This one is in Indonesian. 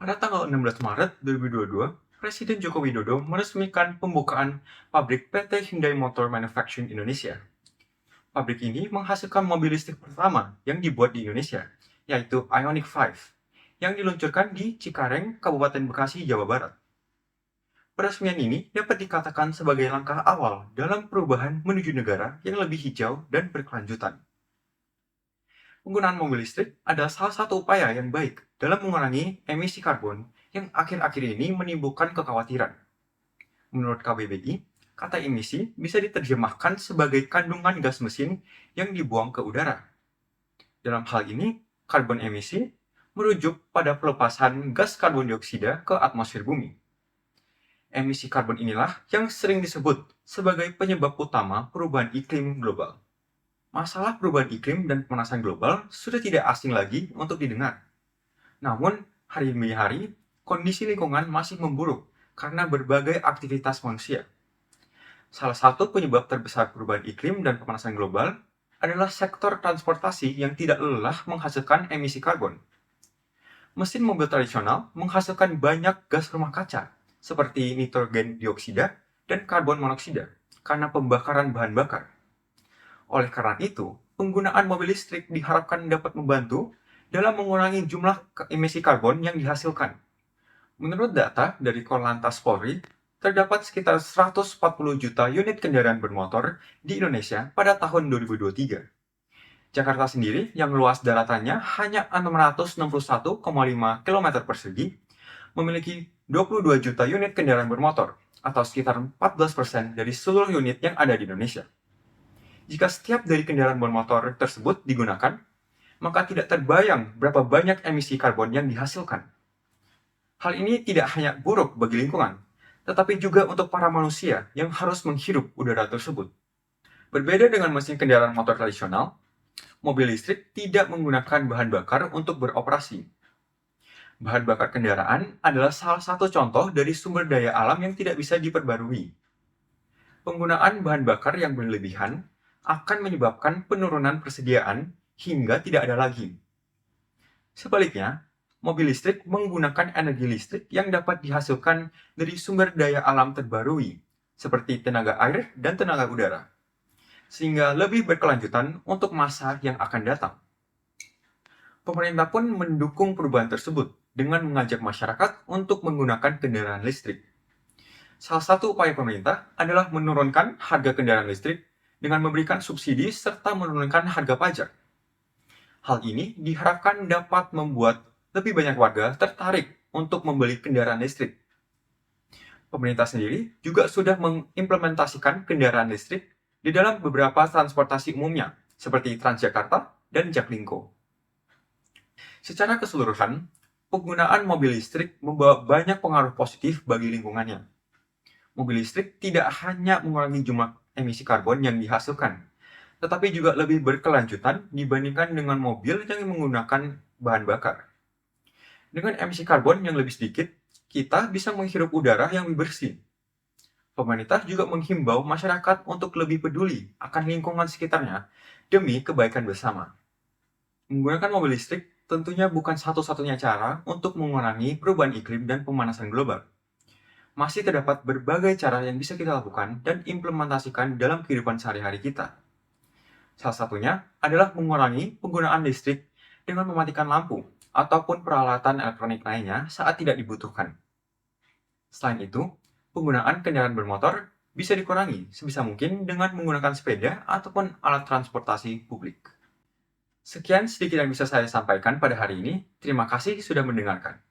Pada tanggal 16 Maret 2022, Presiden Joko Widodo meresmikan pembukaan pabrik PT Hyundai Motor Manufacturing Indonesia. Pabrik ini menghasilkan mobil listrik pertama yang dibuat di Indonesia, yaitu Ioniq 5, yang diluncurkan di Cikareng, Kabupaten Bekasi, Jawa Barat. Peresmian ini dapat dikatakan sebagai langkah awal dalam perubahan menuju negara yang lebih hijau dan berkelanjutan. Penggunaan mobil listrik adalah salah satu upaya yang baik dalam mengurangi emisi karbon yang akhir-akhir ini menimbulkan kekhawatiran. Menurut KBBI, kata emisi bisa diterjemahkan sebagai kandungan gas mesin yang dibuang ke udara. Dalam hal ini, karbon emisi merujuk pada pelepasan gas karbon dioksida ke atmosfer bumi. Emisi karbon inilah yang sering disebut sebagai penyebab utama perubahan iklim global. Masalah perubahan iklim dan pemanasan global sudah tidak asing lagi untuk didengar. Namun, hari demi hari, kondisi lingkungan masih memburuk karena berbagai aktivitas manusia. Salah satu penyebab terbesar perubahan iklim dan pemanasan global adalah sektor transportasi yang tidak lelah menghasilkan emisi karbon. Mesin mobil tradisional menghasilkan banyak gas rumah kaca, seperti nitrogen dioksida dan karbon monoksida, karena pembakaran bahan bakar. Oleh karena itu, penggunaan mobil listrik diharapkan dapat membantu dalam mengurangi jumlah emisi karbon yang dihasilkan. Menurut data dari Korlantas Polri, terdapat sekitar 140 juta unit kendaraan bermotor di Indonesia pada tahun 2023. Jakarta sendiri, yang luas daratannya hanya 661,5 km persegi, memiliki 22 juta unit kendaraan bermotor, atau sekitar 14% dari seluruh unit yang ada di Indonesia. Jika setiap dari kendaraan bermotor tersebut digunakan, maka tidak terbayang berapa banyak emisi karbon yang dihasilkan. Hal ini tidak hanya buruk bagi lingkungan, tetapi juga untuk para manusia yang harus menghirup udara tersebut. Berbeda dengan mesin kendaraan motor tradisional, mobil listrik tidak menggunakan bahan bakar untuk beroperasi. Bahan bakar kendaraan adalah salah satu contoh dari sumber daya alam yang tidak bisa diperbarui. Penggunaan bahan bakar yang berlebihan akan menyebabkan penurunan persediaan hingga tidak ada lagi. Sebaliknya, mobil listrik menggunakan energi listrik yang dapat dihasilkan dari sumber daya alam terbarui, seperti tenaga air dan tenaga udara, sehingga lebih berkelanjutan untuk masa yang akan datang. Pemerintah pun mendukung perubahan tersebut dengan mengajak masyarakat untuk menggunakan kendaraan listrik. Salah satu upaya pemerintah adalah menurunkan harga kendaraan listrik dengan memberikan subsidi serta menurunkan harga pajak. Hal ini diharapkan dapat membuat lebih banyak warga tertarik untuk membeli kendaraan listrik. Pemerintah sendiri juga sudah mengimplementasikan kendaraan listrik di dalam beberapa transportasi umumnya, seperti Transjakarta dan Jaklingko. Secara keseluruhan, penggunaan mobil listrik membawa banyak pengaruh positif bagi lingkungannya. Mobil listrik tidak hanya mengurangi jumlah emisi karbon yang dihasilkan, tetapi juga lebih berkelanjutan dibandingkan dengan mobil yang menggunakan bahan bakar. Dengan emisi karbon yang lebih sedikit, kita bisa menghirup udara yang lebih bersih. Pemerintah juga menghimbau masyarakat untuk lebih peduli akan lingkungan sekitarnya demi kebaikan bersama. Menggunakan mobil listrik tentunya bukan satu-satunya cara untuk mengurangi perubahan iklim dan pemanasan global. Masih terdapat berbagai cara yang bisa kita lakukan dan implementasikan dalam kehidupan sehari-hari kita. Salah satunya adalah mengurangi penggunaan listrik dengan mematikan lampu ataupun peralatan elektronik lainnya saat tidak dibutuhkan. Selain itu, penggunaan kendaraan bermotor bisa dikurangi sebisa mungkin dengan menggunakan sepeda ataupun alat transportasi publik. Sekian sedikit yang bisa saya sampaikan pada hari ini. Terima kasih sudah mendengarkan.